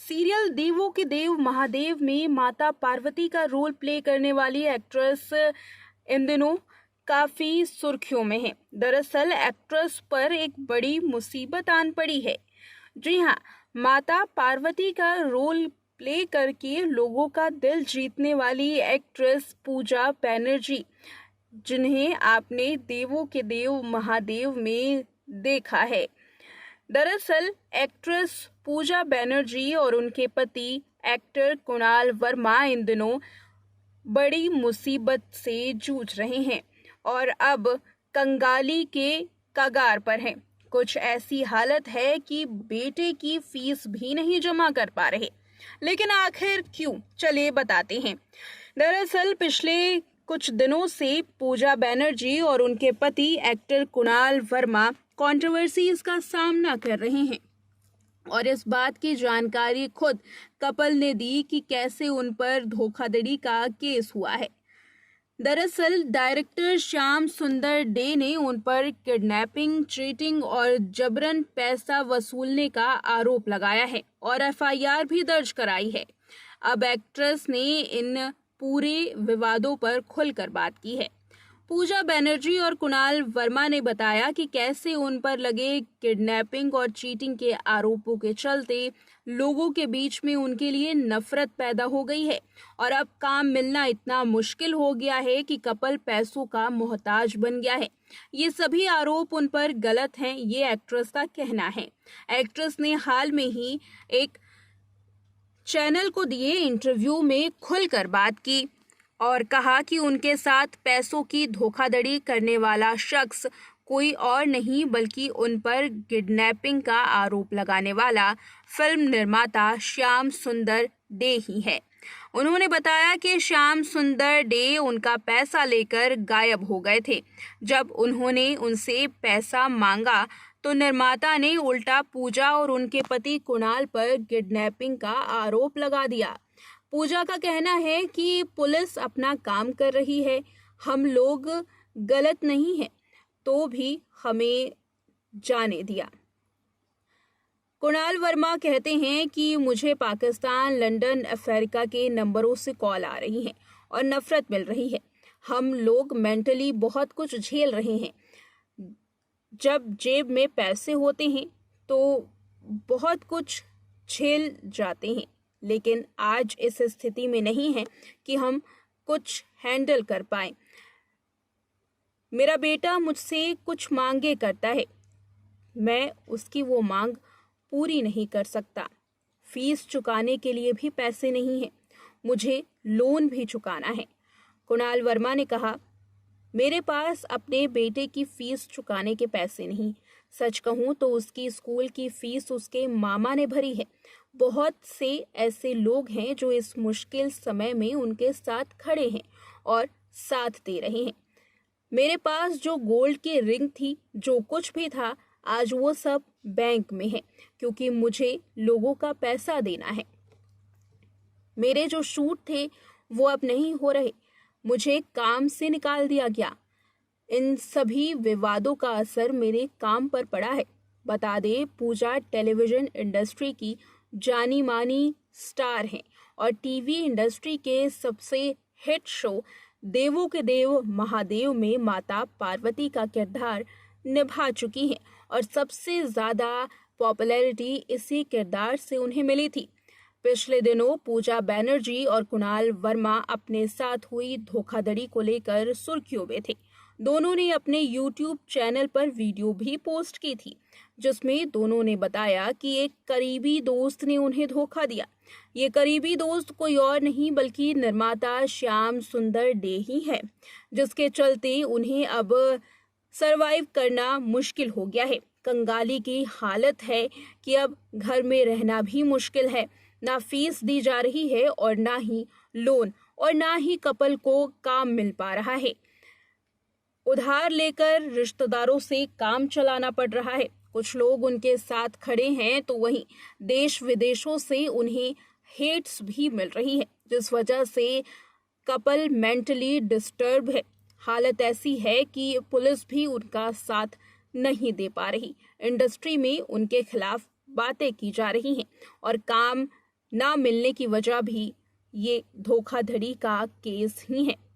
Serial देवों के देव महादेव में माता पार्वती का रोल प्ले करने वाली एक्ट्रेस इन दिनों काफी सुर्खियों में है। दरअसल एक्ट्रेस पर एक बड़ी मुसीबत आन पड़ी है। जी हाँ, माता पार्वती का रोल प्ले करके लोगों का दिल जीतने वाली एक्ट्रेस पूजा बैनर्जी, जिन्हें आपने देवों के देव महादेव में देखा है। दरअसल एक्ट्रेस पूजा बैनर्जी और उनके पति एक्टर कुणाल वर्मा इन दिनों बड़ी मुसीबत से जूझ रहे हैं और अब कंगाली के कगार पर हैं। कुछ ऐसी हालत है कि बेटे की फीस भी नहीं जमा कर पा रहे। लेकिन आखिर क्यों, चलिए बताते हैं। दरअसल पिछले कुछ दिनों से पूजा बैनर्जी और उनके पति एक्टर कुणाल वर्मा कंट्रोवर्सीज का सामना कर रहे हैं और इस बात की जानकारी खुद कपल ने दी कि कैसे उन पर धोखाधड़ी का केस हुआ है। दरअसल डायरेक्टर श्याम सुंदर डे ने उन पर किडनैपिंग, चीटिंग और जबरन पैसा वसूलने का आरोप लगाया है और एफआईआर भी दर्ज कराई है। अब एक्ट्रेस ने इन पूरे विवादों पर खुलकर बात की है। पूजा बैनर्जी और कुणाल वर्मा ने बताया कि कैसे उन पर लगे किडनैपिंग और चीटिंग के आरोपों के चलते लोगों के बीच में उनके लिए नफरत पैदा हो गई है और अब काम मिलना इतना मुश्किल हो गया है कि कपल पैसों का मोहताज बन गया है। ये सभी आरोप उन पर गलत हैं, ये एक्ट्रेस का कहना है। एक्ट्रेस ने हाल में ही एक चैनल को दिए इंटरव्यू में खुलकर बात की और कहा कि उनके साथ पैसों की धोखाधड़ी करने वाला शख्स कोई और नहीं बल्कि उन पर किडनैपिंग का आरोप लगाने वाला फिल्म निर्माता श्याम सुंदर डे ही है। उन्होंने बताया कि श्याम सुंदर डे उनका पैसा लेकर गायब हो गए थे। जब उन्होंने उनसे पैसा मांगा तो निर्माता ने उल्टा पूजा और उनके पति कुणाल पर किडनैपिंग का आरोप लगा दिया। पूजा का कहना है कि पुलिस अपना काम कर रही है, हम लोग गलत नहीं हैं, तो भी हमें जाने दिया। कुणाल वर्मा कहते हैं कि मुझे पाकिस्तान, लंदन, अफ्रीका के नंबरों से कॉल आ रही हैं और नफरत मिल रही है। हम लोग मेंटली बहुत कुछ झेल रहे हैं। जब जेब में पैसे होते हैं तो बहुत कुछ झेल जाते हैं, लेकिन आज इस स्थिति में नहीं है कि हम कुछ हैंडल कर पाए। मेरा बेटा मुझसे कुछ मांगे करता है, मैं उसकी वो मांग पूरी नहीं कर सकता। फीस चुकाने के लिए भी पैसे नहीं हैं, मुझे लोन भी चुकाना है। कुणाल वर्मा ने कहा, मेरे पास अपने बेटे की फीस चुकाने के पैसे नहीं। सच कहूँ तो उसकी स्कूल की फीस उसके मामा ने भरी है। बहुत से ऐसे लोग हैं जो इस मुश्किल समय में उनके साथ खड़े हैं और साथ दे रहे हैं। मेरे पास जो गोल्ड की रिंग थी, जो कुछ भी था, आज वो सब बैंक में है क्योंकि मुझे लोगों का पैसा देना है। मेरे जो शूट थे वो अब नहीं हो रहे, मुझे काम से निकाल दिया गया। इन सभी विवादों का असर मेरे काम पर पड़ा है। बता दे, पूजा टेलीविजन इंडस्ट्री की जानी मानी स्टार हैं और टीवी इंडस्ट्री के सबसे हिट शो देवों के देव महादेव में माता पार्वती का किरदार निभा चुकी हैं और सबसे ज्यादा पॉपुलैरिटी इसी किरदार से उन्हें मिली थी। पिछले दिनों पूजा बैनर्जी और कुणाल वर्मा अपने साथ हुई धोखाधड़ी को लेकर सुर्खियों में थे। दोनों ने अपने YouTube चैनल पर वीडियो भी पोस्ट की थी, जिसमें दोनों ने बताया कि एक करीबी दोस्त ने उन्हें धोखा दिया। ये करीबी दोस्त कोई और नहीं बल्कि निर्माता श्याम सुंदर डे ही है, जिसके चलते उन्हें अब सरवाइव करना मुश्किल हो गया है। कंगाली की हालत है कि अब घर में रहना भी मुश्किल है। ना फीस दी जा रही है और ना ही लोन और ना ही कपल को काम मिल पा रहा है। उधार लेकर रिश्तेदारों से काम चलाना पड़ रहा है। कुछ लोग उनके साथ खड़े हैं तो वहीं देश विदेशों से उन्हें हेट्स भी मिल रही है, जिस वजह से कपल मेंटली डिस्टर्ब है। हालत ऐसी है कि पुलिस भी उनका साथ नहीं दे पा रही। इंडस्ट्री में उनके खिलाफ बातें की जा रही हैं और काम ना मिलने की वजह भी ये धोखाधड़ी का केस ही है।